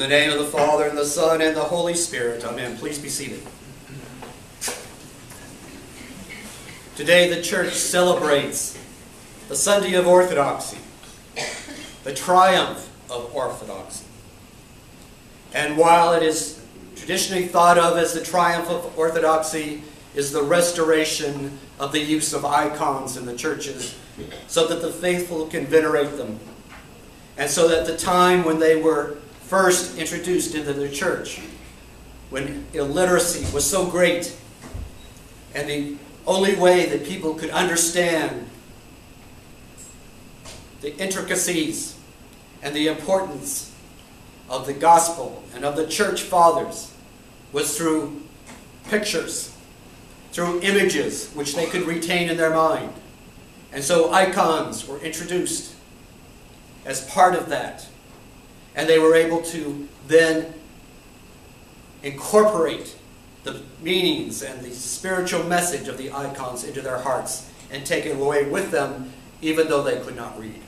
name of the Father, and the Son, and the Holy Spirit. Amen. Please be seated. Today the Church celebrates the Sunday of Orthodoxy, the triumph of Orthodoxy. And while it is traditionally thought of as the triumph of Orthodoxy, is the restoration of the use of icons in the churches so that the faithful can venerate them. And so that the time when they were first introduced into the church, when illiteracy was so great, and the only way that people could understand the intricacies and the importance of the gospel and of the church fathers was through pictures, through images which they could retain in their mind. And so icons were introduced as part of that. And they were able to then incorporate the meanings and the spiritual message of the icons into their hearts and take it away with them, even though they could not read.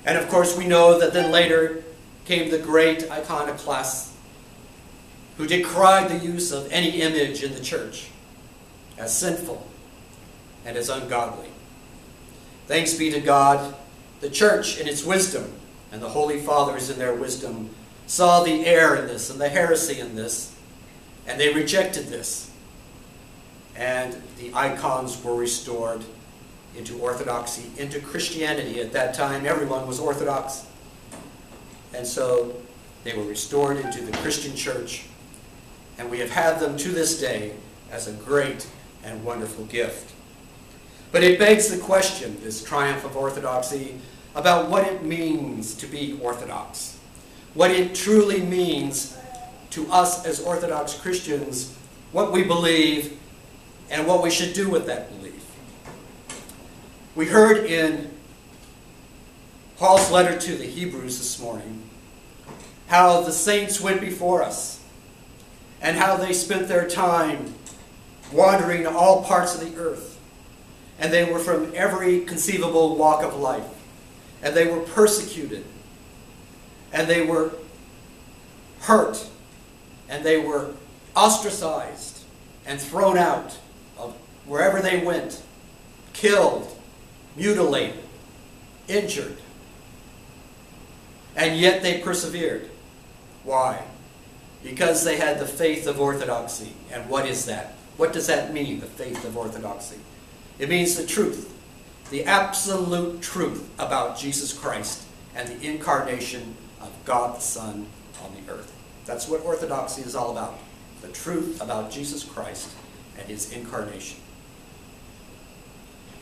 And of course we know that then later came the great iconoclasts who decried the use of any image in the church as sinful and as ungodly. Thanks be to God, the church in its wisdom and the Holy Fathers in their wisdom saw the error in this and the heresy in this, and they rejected this. And the icons were restored into Orthodoxy, into Christianity. At that time, everyone was Orthodox. And so they were restored into the Christian church, and we have had them to this day as a great and wonderful gift. But it begs the question, this triumph of Orthodoxy, about what it means to be Orthodox. What it truly means to us as Orthodox Christians, what we believe, and what we should do with that belief. We heard in Paul's letter to the Hebrews this morning how the saints went before us and how they spent their time wandering all parts of the earth. And they were from every conceivable walk of life. And they were persecuted. And they were hurt. And they were ostracized and thrown out of wherever they went. Killed, mutilated, injured. And yet they persevered. Why? Because they had the faith of Orthodoxy. And what is that? What does that mean, the faith of Orthodoxy? It means the truth, the absolute truth about Jesus Christ and the incarnation of God the Son on the earth. That's what Orthodoxy is all about, the truth about Jesus Christ and His incarnation.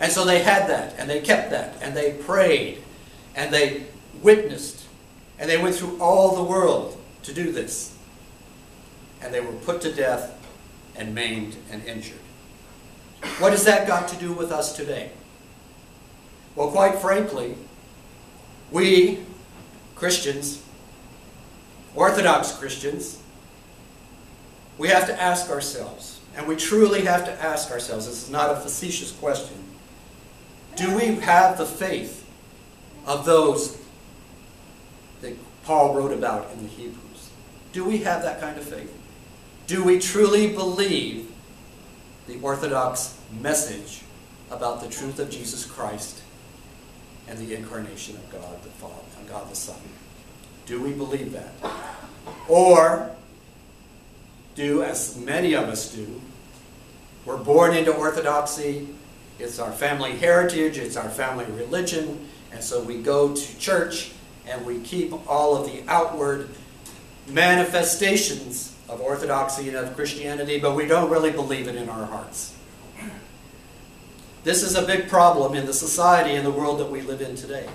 And so they had that, and they kept that, and they prayed, and they witnessed, and they went through all the world to do this. And they were put to death and maimed and injured. What has that got to do with us today? Well, quite frankly, we Christians, Orthodox Christians, we have to ask ourselves, and we truly have to ask ourselves, this is not a facetious question, do we have the faith of those that Paul wrote about in the Hebrews? Do we have that kind of faith? Do we truly believe the Orthodox message about the truth of Jesus Christ and the incarnation of God the Father and God the Son? Do we believe that? Or do, as many of us do, we're born into Orthodoxy, it's our family heritage, it's our family religion, and so we go to church and we keep all of the outward manifestations of Orthodoxy and of Christianity, but we don't really believe it in our hearts. This is a big problem in the society and the world that we live in today.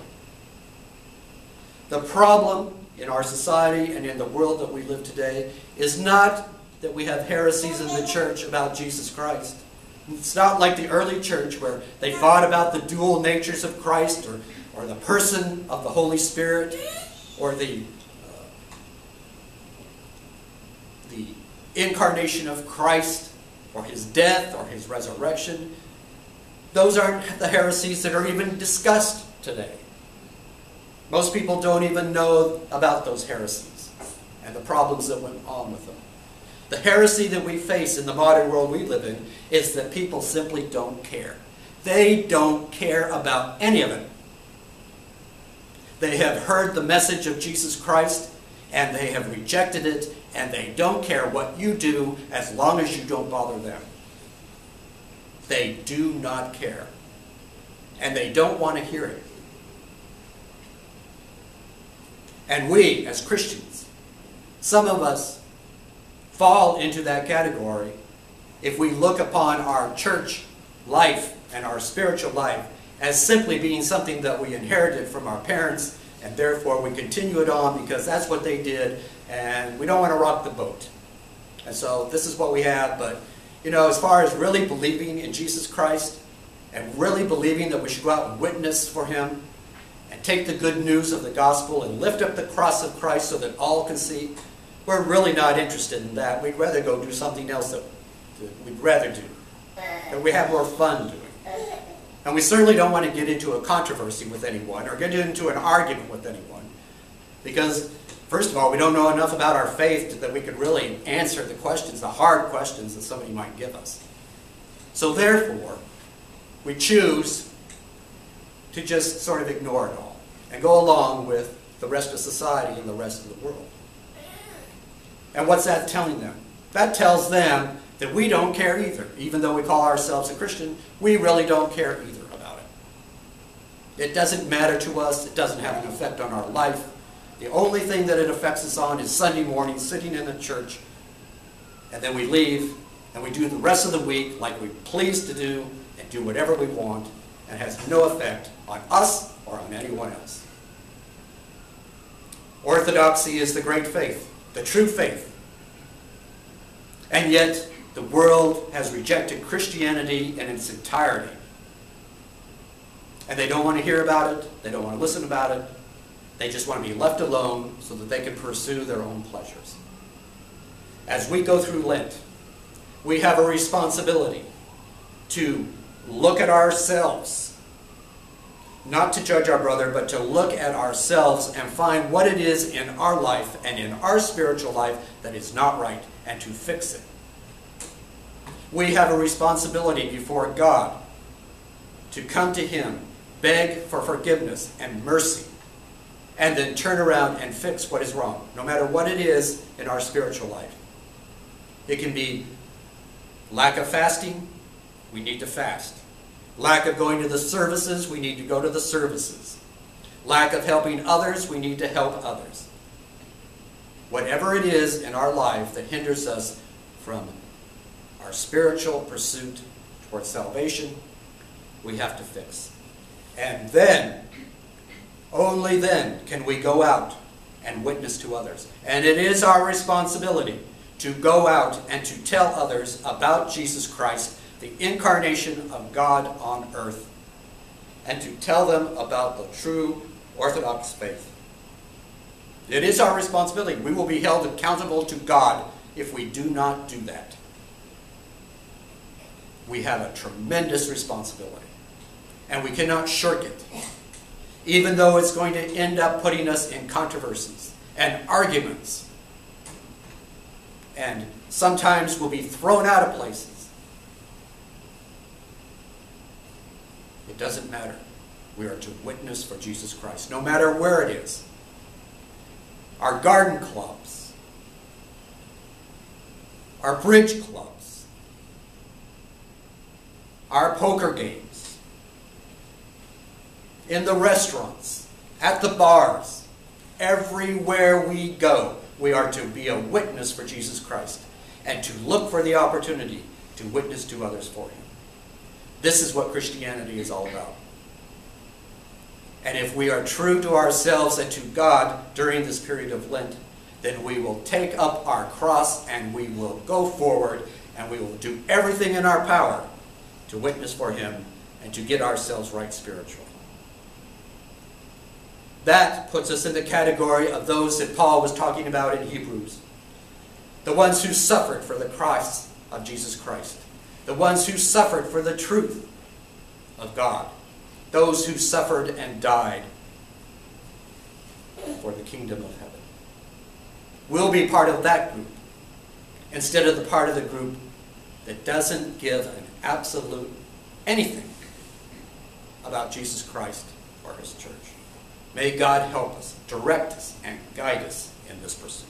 The problem in our society and in the world that we live today is not that we have heresies in the church about Jesus Christ. It's not like the early church where they fought about the dual natures of Christ or the person of the Holy Spirit or the incarnation of Christ or His death or His resurrection. Those aren't the heresies that are even discussed today. Most people don't even know about those heresies. and the problems that went on with them. The heresy that we face in the modern world we live in is that people simply don't care. They don't care about any of it. They have heard the message of Jesus Christ, and they have rejected it, and they don't care what you do as long as you don't bother them. They do not care. And they don't want to hear it. And we, as Christians, some of us fall into that category if we look upon our church life and our spiritual life as simply being something that we inherited from our parents, and therefore we continue it on because that's what they did, and we don't want to rock the boat. And so this is what we have. But, you know, as far as really believing in Jesus Christ and really believing that we should go out and witness for Him and take the good news of the gospel and lift up the cross of Christ so that all can see, we're really not interested in that. We'd rather go do something else that we'd rather do, that we have more fun doing. And we certainly don't want to get into a controversy with anyone or get into an argument with anyone, because first of all, we don't know enough about our faith that we could really answer the questions, the hard questions that somebody might give us. So therefore, we choose to just sort of ignore it all and go along with the rest of society and the rest of the world. And what's that telling them? That tells them that we don't care either. Even though we call ourselves a Christian, we really don't care either about it. It doesn't matter to us. It doesn't have an effect on our life. The only thing that it affects us on is Sunday morning, sitting in a church, and then we leave, and we do the rest of the week like we're pleased to do, and do whatever we want, and has no effect on us or on anyone else. Orthodoxy is the great faith, the true faith. And yet, the world has rejected Christianity in its entirety. And they don't want to hear about it. They don't want to listen about it. They just want to be left alone so that they can pursue their own pleasures. As we go through Lent, we have a responsibility to look at ourselves. Not to judge our brother, but to look at ourselves and find what it is in our life and in our spiritual life that is not right, and to fix it. We have a responsibility before God to come to Him, beg for forgiveness and mercy, and then turn around and fix what is wrong, no matter what it is in our spiritual life. It can be lack of fasting. We need to fast. Lack of going to the services, we need to go to the services. Lack of helping others, we need to help others. Whatever it is in our life that hinders us from our spiritual pursuit towards salvation, we have to fix. And then, only then, can we go out and witness to others. And it is our responsibility to go out and to tell others about Jesus Christ, the incarnation of God on earth, and to tell them about the true Orthodox faith. It is our responsibility. We will be held accountable to God if we do not do that. We have a tremendous responsibility, and we cannot shirk it, even though it's going to end up putting us in controversies and arguments, and sometimes we'll be thrown out of places. It doesn't matter. We are to witness for Jesus Christ, no matter where it is. Our garden clubs, our bridge clubs, our poker games, in the restaurants, at the bars, everywhere we go, we are to be a witness for Jesus Christ and to look for the opportunity to witness to others for Him. This is what Christianity is all about. And if we are true to ourselves and to God during this period of Lent, then we will take up our cross and we will go forward and we will do everything in our power to witness for Him and to get ourselves right spiritually. That puts us in the category of those that Paul was talking about in Hebrews. The ones who suffered for the cross of Jesus Christ. The ones who suffered for the truth of God. Those who suffered and died for the kingdom of heaven. we'll be part of that group instead of the part of the group that doesn't give an absolute anything about Jesus Christ or his church. May God help us, direct us, and guide us in this pursuit.